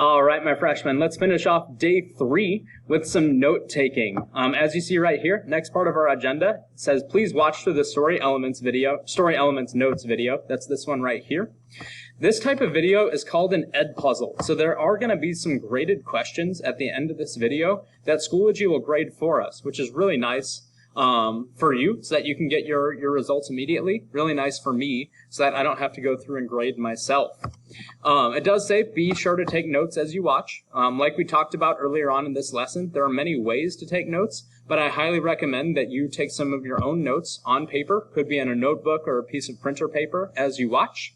All right, my freshmen, let's finish off day 3 with some note-taking. As you see right here, next part of our agenda says, please watch through the Story Elements Notes video. That's this one right here. This type of video is called an ed puzzle. So there are going to be some graded questions at the end of this video that Schoology will grade for us, which is really nice for you so that you can get your results immediately. Really nice for me so that I don't have to go through and grade myself. It does say be sure to take notes as you watch. Like we talked about earlier on in this lesson, there are many ways to take notes, but I highly recommend that you take some of your own notes on paper. Could be in a notebook or a piece of printer paper as you watch.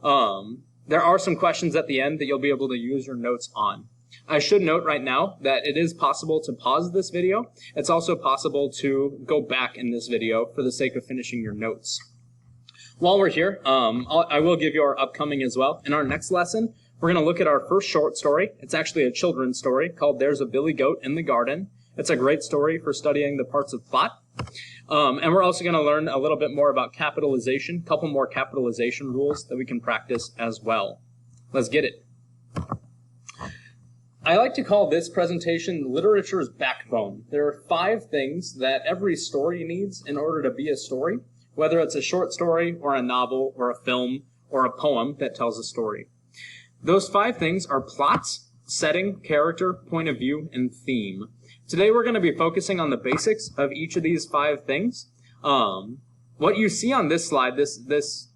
There are some questions at the end that you'll be able to use your notes on. I should note right now that it is possible to pause this video. It's also possible to go back in this video for the sake of finishing your notes. While we're here, I will give you our upcoming as well. In our next lesson, we're going to look at our first short story. It's actually a children's story called There's a Billy Goat in the Garden. It's a great story for studying the parts of plot. And we're also going to learn a little bit more about capitalization, a couple more capitalization rules that we can practice as well. Let's get it. I like to call this presentation literature's backbone. There are 5 things that every story needs in order to be a story, whether it's a short story or a novel or a film or a poem that tells a story. Those 5 things are plots, setting, character, point of view, and theme. Today we're going to be focusing on the basics of each of these 5 things. What you see on this slide, this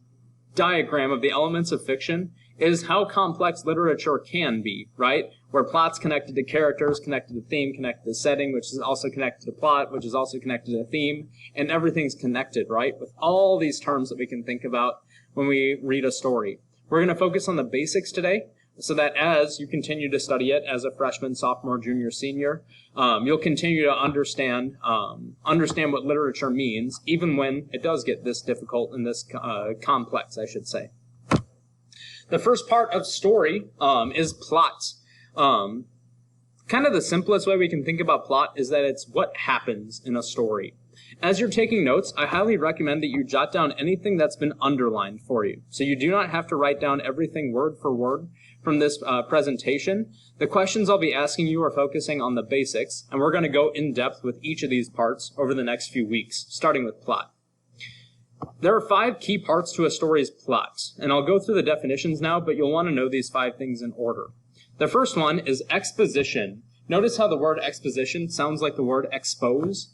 diagram of the elements of fiction, is how complex literature can be, right? Where plot's connected to characters, connected to theme, connected to setting, which is also connected to plot, which is also connected to theme, and everything's connected, right? With all these terms that we can think about when we read a story. We're going to focus on the basics today, so that as you continue to study it as a freshman, sophomore, junior, senior, you'll continue to understand what literature means, even when it does get this difficult and this complex, I should say. The first part of story is plot. Kind of the simplest way we can think about plot is that it's what happens in a story. As you're taking notes, I highly recommend that you jot down anything that's been underlined for you. So you do not have to write down everything word for word from this presentation. The questions I'll be asking you are focusing on the basics, and we're going to go in depth with each of these parts over the next few weeks, starting with plot. There are 5 key parts to a story's plot, and I'll go through the definitions now, but you'll want to know these 5 things in order. The first one is exposition. Notice how the word exposition sounds like the word expose.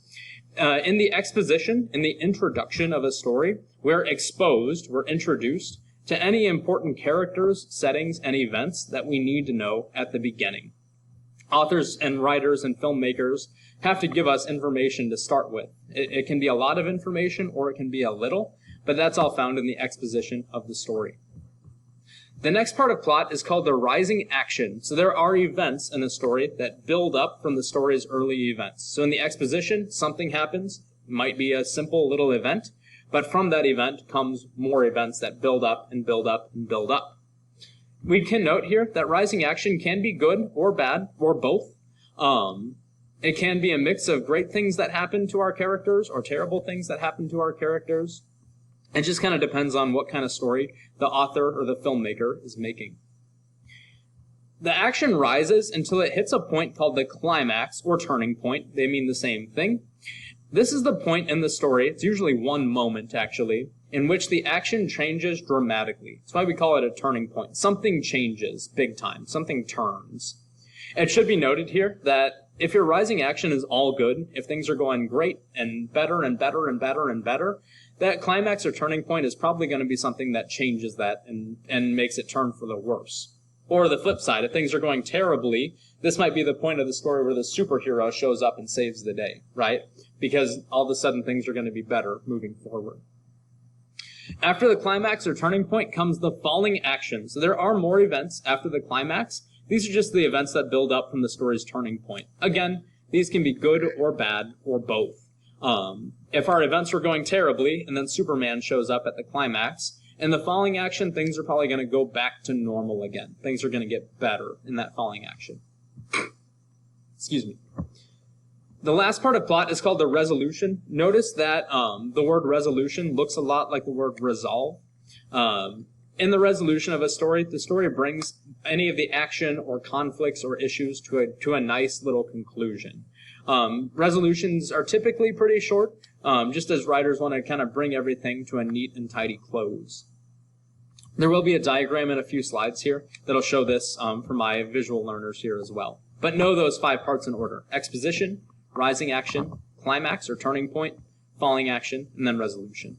In the exposition, in the introduction of a story, we're exposed, we're introduced to any important characters, settings, and events that we need to know at the beginning. Authors and writers and filmmakers have to give us information to start with. It can be a lot of information or it can be a little, but that's all found in the exposition of the story. The next part of plot is called the rising action. So there are events in a story that build up from the story's early events. So in the exposition, something happens. It might be a simple little event, but from that event comes more events that build up and build up and build up. We can note here that rising action can be good or bad or both. It can be a mix of great things that happen to our characters or terrible things that happen to our characters. It just kind of depends on what kind of story the author or the filmmaker is making. The action rises until it hits a point called the climax or turning point. They mean the same thing. This is the point in the story, it's usually one moment actually, in which the action changes dramatically. That's why we call it a turning point. Something changes big time. Something turns. It should be noted here that if your rising action is all good, if things are going great and better and better and better and better, that climax or turning point is probably going to be something that changes that and makes it turn for the worse. Or the flip side, if things are going terribly, this might be the point of the story where the superhero shows up and saves the day, right? Because all of a sudden things are going to be better moving forward. After the climax or turning point comes the falling action. So there are more events after the climax. These are just the events that build up from the story's turning point. Again, these can be good or bad or both. If our events were going terribly and then Superman shows up at the climax, in the falling action, things are probably going to go back to normal again. Things are going to get better in that falling action. Excuse me. The last part of plot is called the resolution. Notice that the word resolution looks a lot like the word resolve. In the resolution of a story, the story brings any of the action or conflicts or issues to a nice little conclusion. Resolutions are typically pretty short, just as writers want to kind of bring everything to a neat and tidy close. There will be a diagram in a few slides here that'll show this for my visual learners here as well. But know those 5 parts in order: exposition, rising action, climax or turning point, falling action, and then resolution.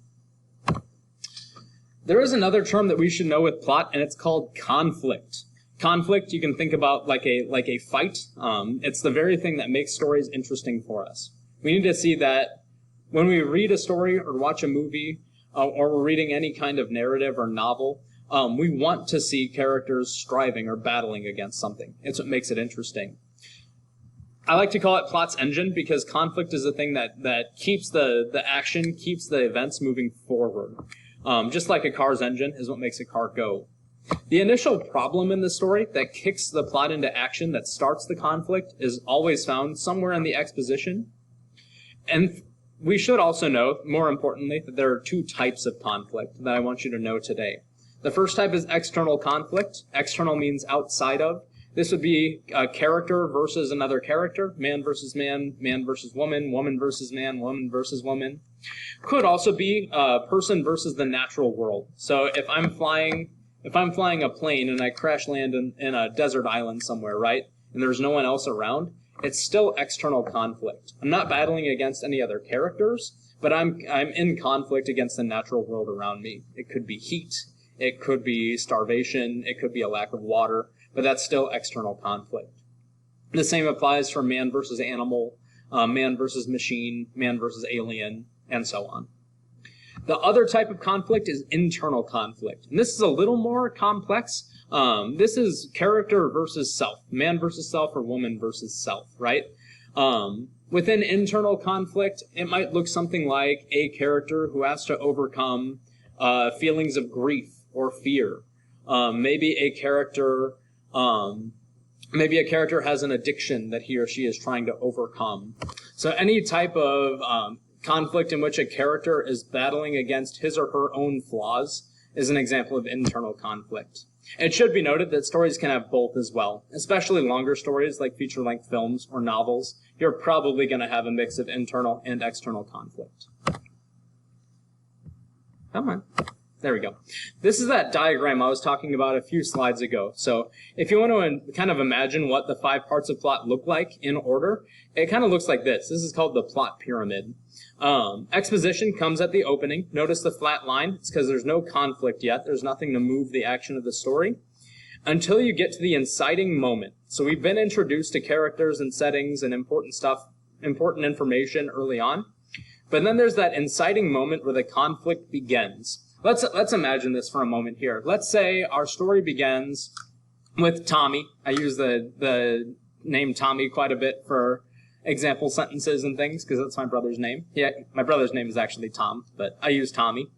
There is another term that we should know with plot, and it's called conflict. Conflict, you can think about like a fight. It's the very thing that makes stories interesting for us. We need to see that when we read a story or watch a movie, or we're reading any kind of narrative or novel, we want to see characters striving or battling against something. It's what makes it interesting. I like to call it plot's engine because conflict is the thing that keeps the action, keeps the events moving forward. Just like a car's engine is what makes a car go. The initial problem in the story that kicks the plot into action, that starts the conflict, is always found somewhere in the exposition. And we should also know, more importantly, that there are 2 types of conflict that I want you to know today. The first type is external conflict. External means outside of. This would be a character versus another character, man versus man, man versus woman, woman versus man, woman versus woman. Could also be a person versus the natural world. So if I'm flying a plane and I crash land in a desert island somewhere, right, and there's no one else around, it's still external conflict. I'm not battling against any other characters, but I'm in conflict against the natural world around me. It could be heat, it could be starvation, it could be a lack of water, but that's still external conflict. The same applies for man versus animal, man versus machine, man versus alien, and so on. The other type of conflict is internal conflict. And this is a little more complex. This is character versus self, man versus self or woman versus self, right? Within internal conflict, it might look something like a character who has to overcome feelings of grief or fear. Maybe a character has an addiction that he or she is trying to overcome. So any type of conflict in which a character is battling against his or her own flaws is an example of internal conflict. It should be noted that stories can have both as well, especially longer stories like feature-length films or novels. You're probably going to have a mix of internal and external conflict. Come on. There we go. This is that diagram I was talking about a few slides ago. So if you want to kind of imagine what the 5 parts of plot look like in order, it kind of looks like this. This is called the plot pyramid. Exposition comes at the opening. Notice the flat line. It's because there's no conflict yet. There's nothing to move the action of the story until you get to the inciting moment. So we've been introduced to characters and settings and important information early on. But then there's that inciting moment where the conflict begins. Let's imagine this for a moment here. Let's say our story begins with Tommy. I use the name Tommy quite a bit for example sentences and things because that's my brother's name. Yeah, my brother's name is actually Tom, but I use Tommy.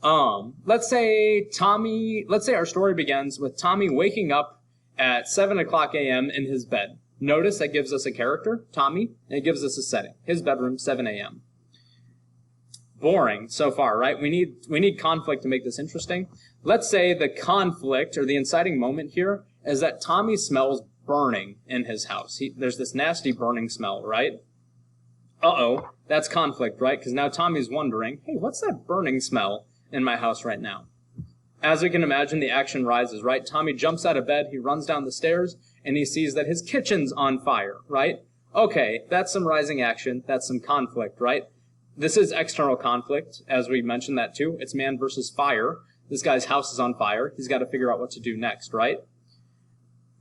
Let's say our story begins with Tommy waking up at 7 o'clock a.m. in his bed. Notice that gives us a character, Tommy, and it gives us a setting. His bedroom, 7 a.m. Boring so far, right? We need conflict to make this interesting. Let's say the conflict or the inciting moment here is that Tommy smells burning in his house. There's this nasty burning smell, right? Uh-oh, that's conflict, right? Because now Tommy's wondering, hey, what's that burning smell in my house right now? As we can imagine, the action rises, right? Tommy jumps out of bed, he runs down the stairs, and he sees that his kitchen's on fire, right? Okay, that's some rising action, that's some conflict, right? This is external conflict, as we mentioned that too. It's man versus fire. This guy's house is on fire. He's got to figure out what to do next, right?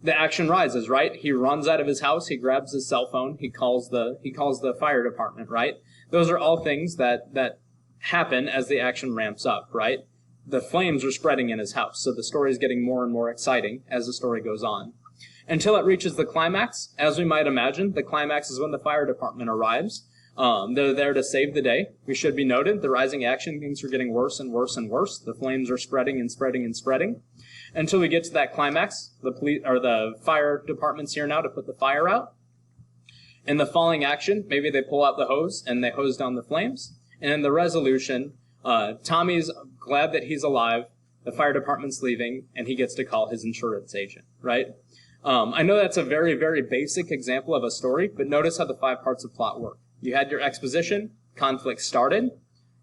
The action rises, right? He runs out of his house. He grabs his cell phone. He calls the fire department, right? Those are all things that happen as the action ramps up, right? The flames are spreading in his house, so the story is getting more and more exciting as the story goes on. Until it reaches the climax, as we might imagine, the climax is when the fire department arrives. They're there to save the day. We should be noted, the rising action, things are getting worse and worse and worse. The flames are spreading and spreading and spreading. Until we get to that climax, the fire department's here now to put the fire out. In the falling action, maybe they pull out the hose and they hose down the flames. And in the resolution, Tommy's glad that he's alive. the fire department's leaving, and he gets to call his insurance agent, right? I know that's a very, very basic example of a story, but notice how the 5 parts of plot work. You had your exposition, conflict started,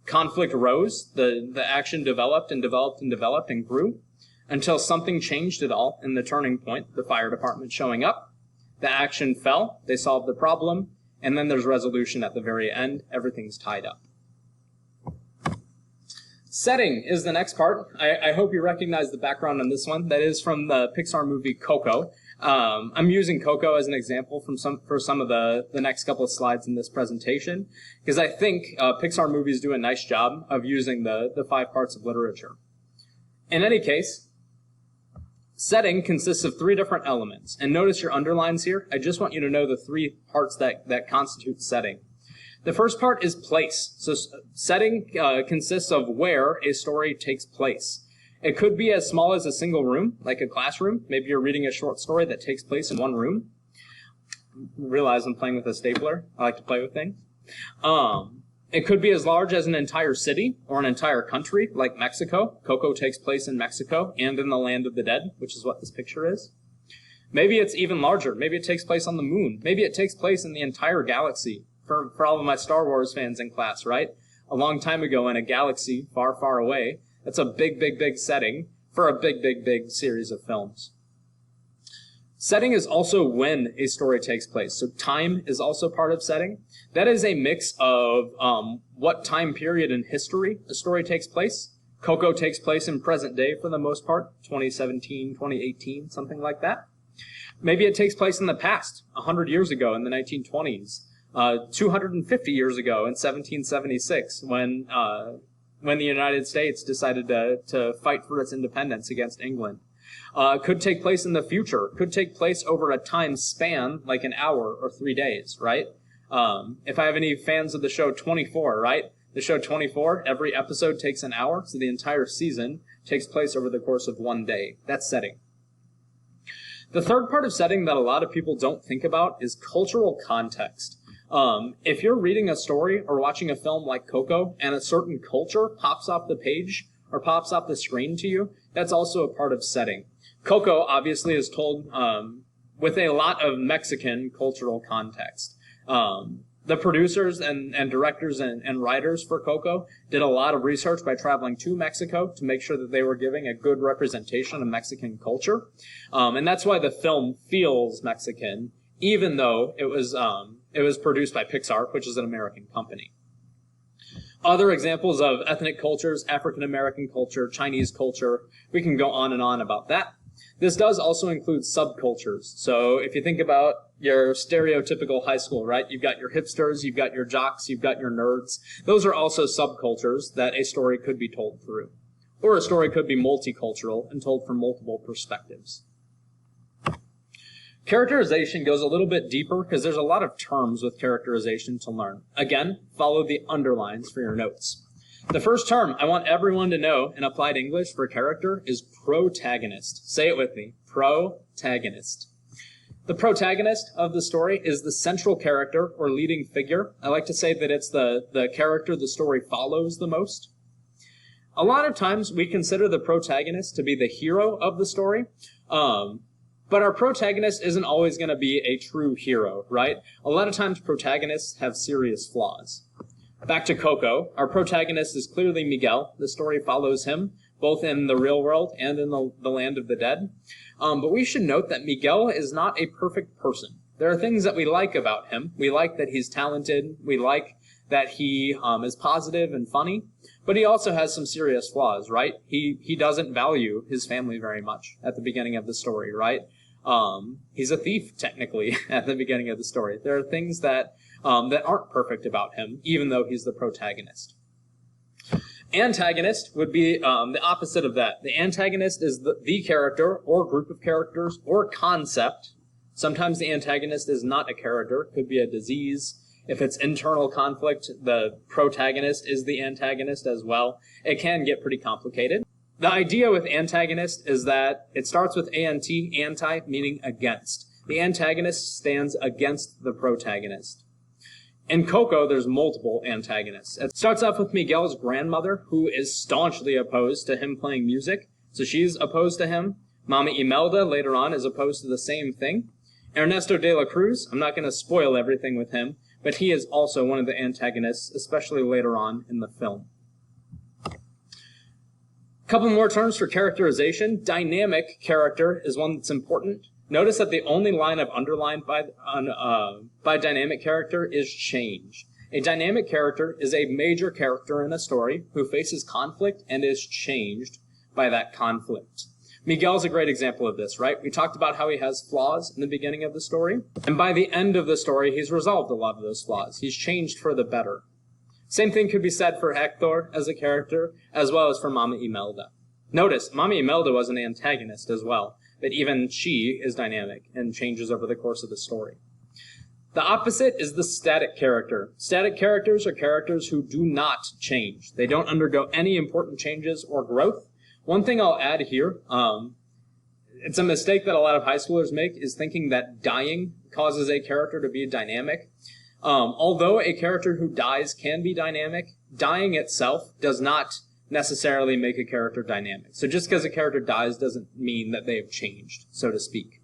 conflict rose, the action developed and developed and developed and grew, until something changed it all in the turning point, the fire department showing up. The action fell, they solved the problem, and then there's resolution at the very end. Everything's tied up. Setting is the next part. I hope you recognize the background on this one. That is from the Pixar movie Coco. I'm using Coco as an example for some of the next couple of slides in this presentation, because I think Pixar movies do a nice job of using the 5 parts of literature. In any case, setting consists of 3 different elements. And notice your underlines here. I just want you to know the 3 parts that constitute setting. The first part is place. So setting consists of where a story takes place. It could be as small as a single room, like a classroom. Maybe you're reading a short story that takes place in one room. Realize I'm playing with a stapler. I like to play with things. It could be as large as an entire city or an entire country, like Mexico. Coco takes place in Mexico and in the land of the dead, which is what this picture is. Maybe it's even larger. Maybe it takes place on the moon. Maybe it takes place in the entire galaxy. For all of my Star Wars fans in class, right? A long time ago in a galaxy far, far away. That's a big, big, big setting for a big, big, big series of films. Setting is also when a story takes place. So time is also part of setting. That is a mix of what time period in history a story takes place. Coco takes place in present day for the most part, 2017, 2018, something like that. Maybe it takes place in the past, 100 years ago in the 1920s. 250 years ago in 1776, when the United States decided to fight for its independence against England. Could take place in the future. Could take place over a time span, like an hour or 3 days, right? If I have any fans of the show 24, right? The show 24, every episode takes an hour, so the entire season takes place over the course of 1 day. That's setting. The third part of setting that a lot of people don't think about is cultural context. If you're reading a story or watching a film like Coco and a certain culture pops off the page or pops off the screen to you, that's also a part of setting. Coco obviously is told with a lot of Mexican cultural context. The producers and directors and writers for Coco did a lot of research by traveling to Mexico to make sure that they were giving a good representation of Mexican culture. And that's why the film feels Mexican, even though it was produced by Pixar, which is an American company. Other examples of ethnic cultures, African American culture, Chinese culture, we can go on and on about that. This does also include subcultures. So if you think about your stereotypical high school, right? You've got your hipsters, you've got your jocks, you've got your nerds. Those are also subcultures that a story could be told through. Or a story could be multicultural and told from multiple perspectives. Characterization goes a little bit deeper because there's a lot of terms with characterization to learn. Again, follow the underlines for your notes. The first term I want everyone to know in applied English for character is protagonist. Say it with me, protagonist. The protagonist of the story is the central character or leading figure. I like to say that it's the character the story follows the most. A lot of times we consider the protagonist to be the hero of the story. But our protagonist isn't always going to be a true hero, right? A lot of times protagonists have serious flaws. Back to Coco, our protagonist is clearly Miguel. The story follows him, both in the real world and in the land of the dead. But we should note that Miguel is not a perfect person. There are things that we like about him. We like that he's talented. We like that he is positive and funny. But he also has some serious flaws, right? He doesn't value his family very much at the beginning of the story, right? He's a thief, technically, at the beginning of the story. There are things that aren't perfect about him, even though he's the protagonist. Antagonist would be the opposite of that. The antagonist is the character or group of characters or concept. Sometimes the antagonist is not a character. It could be a disease. If it's internal conflict, the protagonist is the antagonist as well. It can get pretty complicated. The idea with antagonist is that it starts with anti, meaning against. The antagonist stands against the protagonist. In Coco, there's multiple antagonists. It starts off with Miguel's grandmother, who is staunchly opposed to him playing music. So she's opposed to him. Mama Imelda later on is opposed to the same thing. Ernesto de la Cruz, I'm not going to spoil everything with him, but he is also one of the antagonists, especially later on in the film. Couple more terms for characterization. Dynamic character is one that's important. Notice that the only line I've underlined by dynamic character is change. A dynamic character is a major character in a story who faces conflict and is changed by that conflict. Miguel's a great example of this, right? We talked about how he has flaws in the beginning of the story, and by the end of the story, he's resolved a lot of those flaws. He's changed for the better. Same thing could be said for Hector as a character, as well as for Mama Imelda. Notice, Mama Imelda was an antagonist as well, but even she is dynamic and changes over the course of the story. The opposite is the static character. Static characters are characters who do not change. They don't undergo any important changes or growth. One thing I'll add here, it's a mistake that a lot of high schoolers make, is thinking that dying causes a character to be dynamic. Although a character who dies can be dynamic, dying itself does not necessarily make a character dynamic. So just because a character dies doesn't mean that they have changed, so to speak.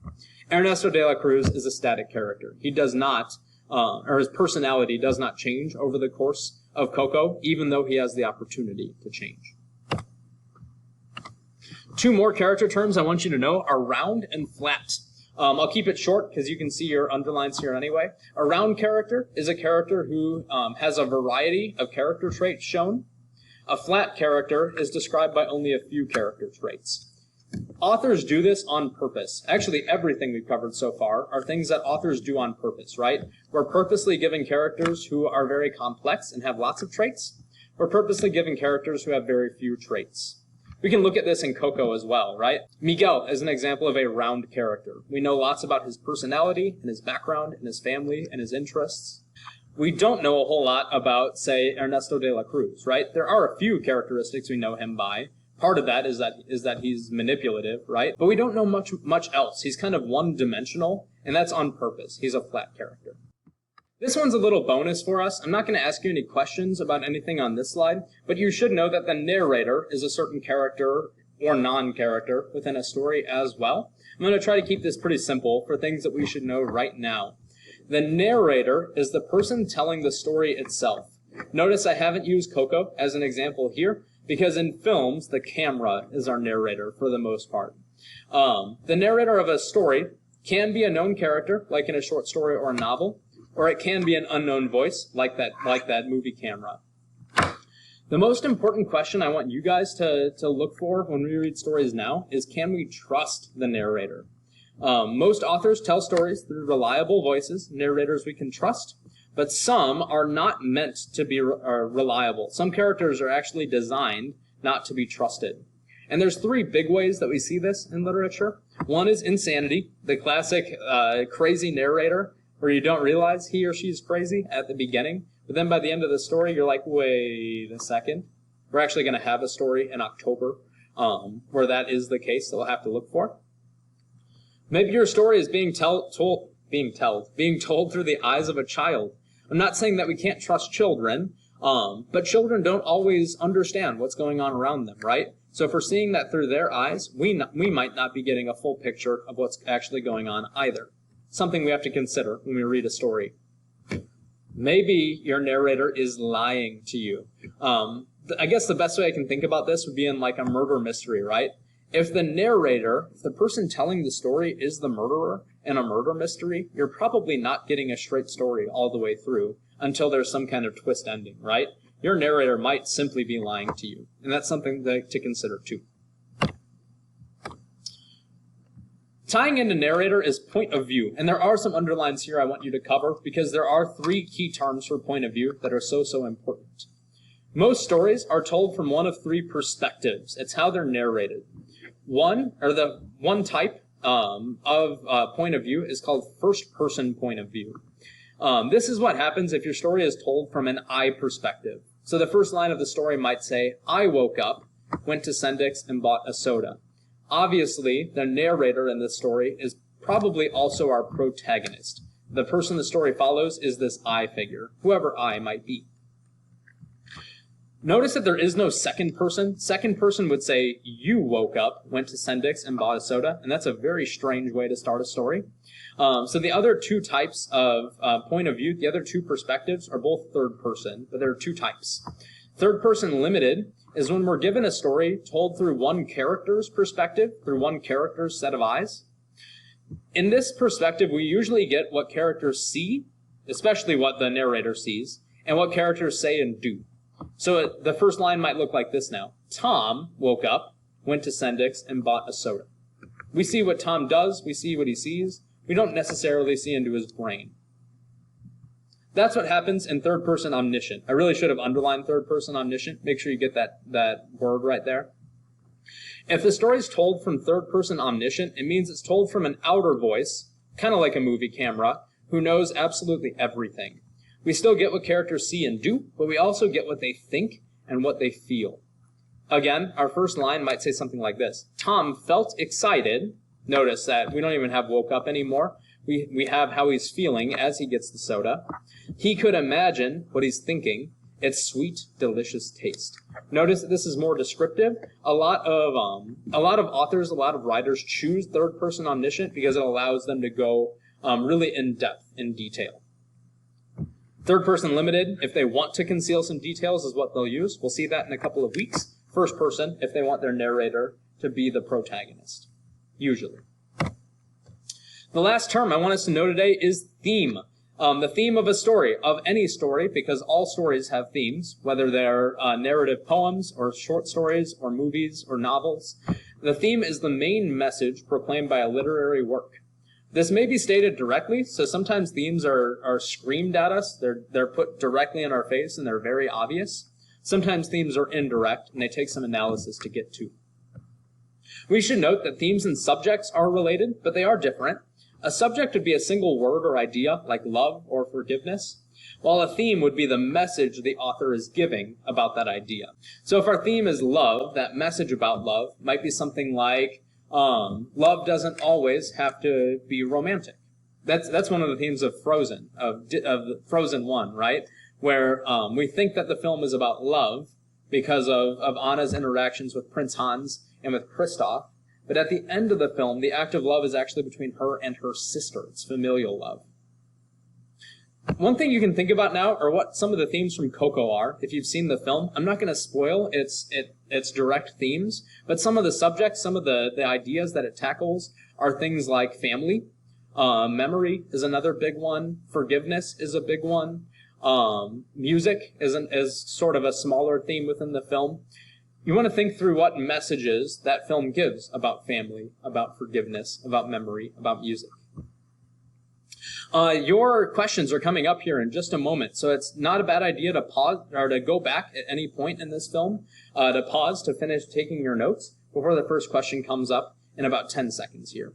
Ernesto de la Cruz is a static character. He does not, or his personality does not change over the course of Coco, even though he has the opportunity to change. Two more character terms I want you to know are round and flat. I'll keep it short because you can see your underlines here anyway. A round character is a character who has a variety of character traits shown. A flat character is described by only a few character traits. Authors do this on purpose. Actually, everything we've covered so far are things that authors do on purpose, right? We're purposely giving characters who are very complex and have lots of traits. We're purposely giving characters who have very few traits. We can look at this in Coco as well, right? Miguel is an example of a round character. We know lots about his personality and his background and his family and his interests. We don't know a whole lot about, say, Ernesto de la Cruz, right? There are a few characteristics we know him by. Part of that is that he's manipulative, right? But we don't know much else. He's kind of one-dimensional, and that's on purpose. He's a flat character. This one's a little bonus for us. I'm not going to ask you any questions about anything on this slide, but you should know that the narrator is a certain character or non-character within a story as well. I'm going to try to keep this pretty simple for things that we should know right now. The narrator is the person telling the story itself. Notice I haven't used Coco as an example here, because in films, the camera is our narrator for the most part. The narrator of a story can be a known character, like in a short story or a novel, or it can be an unknown voice, like that movie camera. The most important question I want you guys to look for when we read stories now is, can we trust the narrator? Most authors tell stories through reliable voices, narrators we can trust, but some are not meant to be reliable. Some characters are actually designed not to be trusted. And there's three big ways that we see this in literature. One is insanity, the classic crazy narrator, where you don't realize he or she's crazy at the beginning, but then by the end of the story, you're like, wait a second. We're actually going to have a story in October where that is the case that we'll have to look for. Maybe your story is being told through the eyes of a child. I'm not saying that we can't trust children, but children don't always understand what's going on around them, right? So if we're seeing that through their eyes, we might not be getting a full picture of what's actually going on either. Something we have to consider when we read a story. Maybe your narrator is lying to you. I guess the best way I can think about this would be in like a murder mystery, right? If the narrator, if the person telling the story is the murderer in a murder mystery, you're probably not getting a straight story all the way through until there's some kind of twist ending, right? Your narrator might simply be lying to you, and that's something to consider too. Tying into narrator is point of view, and there are some underlines here I want you to cover because there are three key terms for point of view that are so important. Most stories are told from one of three perspectives. It's how they're narrated. One type of point of view is called first-person point of view. This is what happens if your story is told from an I perspective. So the first line of the story might say, I woke up, went to Sendik's, and bought a soda. Obviously, the narrator in this story is probably also our protagonist. The person the story follows is this I figure, whoever I might be. Notice that there is no second person. Second person would say, you woke up, went to Sendik's, and bought a soda, and that's a very strange way to start a story. So the other two types of point of view, the other two perspectives are both third person, but there are two types. Third person limited is when we're given a story told through one character's perspective, through one character's set of eyes. In this perspective, we usually get what characters see, especially what the narrator sees, and what characters say and do. So the first line might look like this now. Tom woke up, went to Sendik's, and bought a soda. We see what Tom does, we see what he sees. We don't necessarily see into his brain. That's what happens in third-person omniscient. I really should have underlined third-person omniscient. Make sure you get that word right there. If the story is told from third-person omniscient, it means it's told from an outer voice, kind of like a movie camera, who knows absolutely everything. We still get what characters see and do, but we also get what they think and what they feel. Again, our first line might say something like this. Tom felt excited. Notice that we don't even have woke up anymore. We have how he's feeling as he gets the soda. He could imagine what he's thinking. Its sweet, delicious taste. Notice that this is more descriptive. A lot of authors, a lot of writers choose third-person omniscient because it allows them to go really in depth, in detail. Third-person limited, if they want to conceal some details, is what they'll use. We'll see that in a couple of weeks. First person, if they want their narrator to be the protagonist, usually. The last term I want us to know today is theme. The theme of a story, of any story, because all stories have themes, whether they're narrative poems or short stories or movies or novels. The theme is the main message proclaimed by a literary work. This may be stated directly, so sometimes themes are screamed at us. They're put directly in our face and they're very obvious. Sometimes themes are indirect and they take some analysis to get to. We should note that themes and subjects are related, but they are different. A subject would be a single word or idea, like love or forgiveness, while a theme would be the message the author is giving about that idea. So if our theme is love, that message about love might be something like, love doesn't always have to be romantic. That's one of the themes of Frozen, of Frozen 1, right? Where we think that the film is about love because of Anna's interactions with Prince Hans and with Kristoff. But at the end of the film, the act of love is actually between her and her sister. It's familial love. One thing you can think about now are what some of the themes from Coco are. If you've seen the film, I'm not going to spoil its direct themes, but some of the subjects, some of the ideas that it tackles are things like family. Memory is another big one. Forgiveness is a big one. Music is sort of a smaller theme within the film. You want to think through what messages that film gives about family, about forgiveness, about memory, about music. Your questions are coming up here in just a moment, so it's not a bad idea to pause or to go back at any point in this film, to pause to finish taking your notes before the first question comes up in about 10 seconds here.